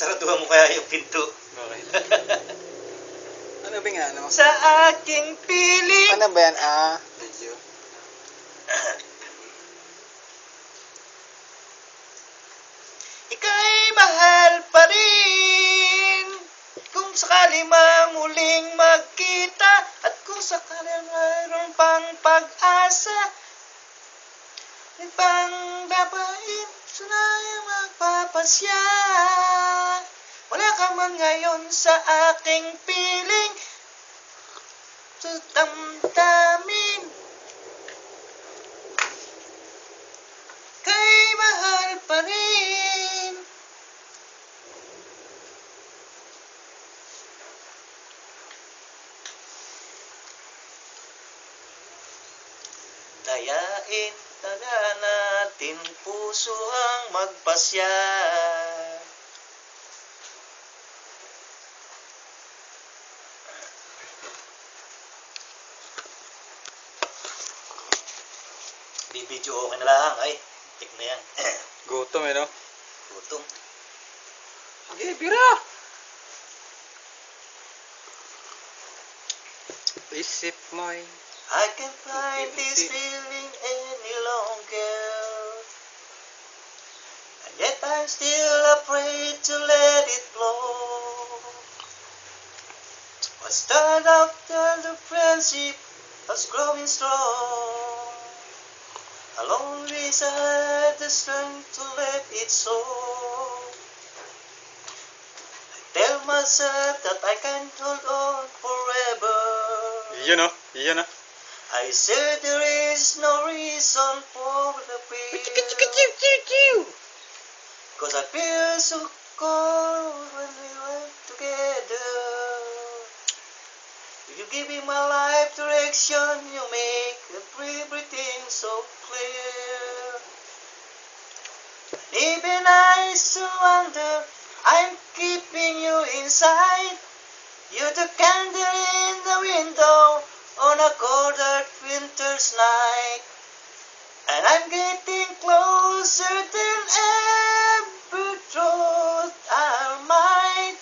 Saraduhan mo kaya yung pinto. Okay. Ano ba nga, ano? Sa aking piling. Ano ba yan? Medyo. Ika'y mahal pa rin. Kung sakali muling magkita, at kung sakali mayroon pang pag-asa, may pang babae, sana'y magpapasya. Wala ka man ngayon sa aking piling, sa damdamin. Kay mahal pa rin. Dayain taga natin puso ang magpasya. Bibidyo okay na lang. Ay, tik na yan. Gutom eh, no? Gutom. Sige, bira! Isip mo'y I can't find this feeling any longer, and yet I'm still afraid to let it flow. What's done after the friendship was growing strong? I'll always have the strength to let it show. I tell myself that I can't hold on forever. Iyon, no? Iyon, no? I said there is no reason for the fear, cause I feel so cold when we were together. You give me my life direction, you make everything so clear. And even I still wonder, I'm keeping you inside. You're the candle in the window on a cold winter's night, and I'm getting closer than ever thought I might.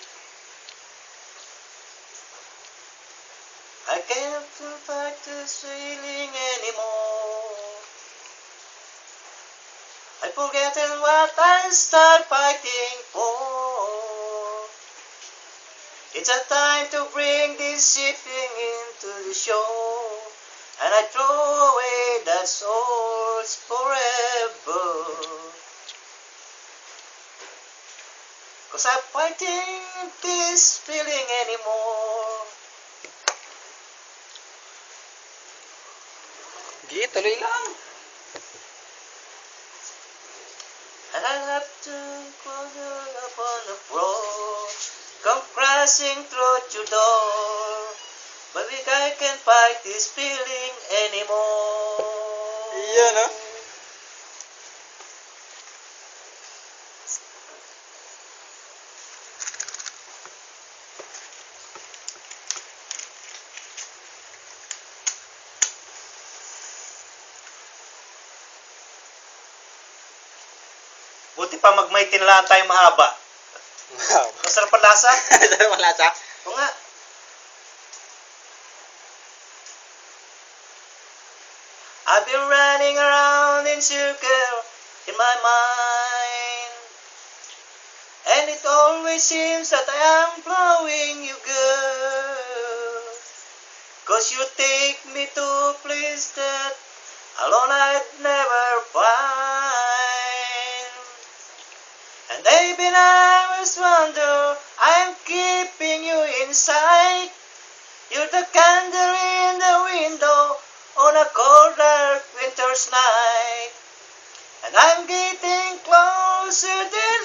I can't fight this feeling anymore. I've forgotten what I start fighting for. It's a time to bring this shipping into the shore, and I throw away that swords forever. Cause I'm fighting this feeling anymore. Sige, tuloy lang. And I have to crawl upon the floor, come crashing through your door, but I can't fight this feeling anymore. Iyon, no? Buti pa magmay tinalaan tayo mahaba. Wow. Masarap ang lasa. Saan mo lasa? Oo nga. I've been running around in circle in my mind, and it always seems that I am blowing you good, cause you take me to a place that alone I'd never find. And even I always wonder, I'm keeping you inside. You're the candle in the window on a cold dark winter's night, and I'm getting closer than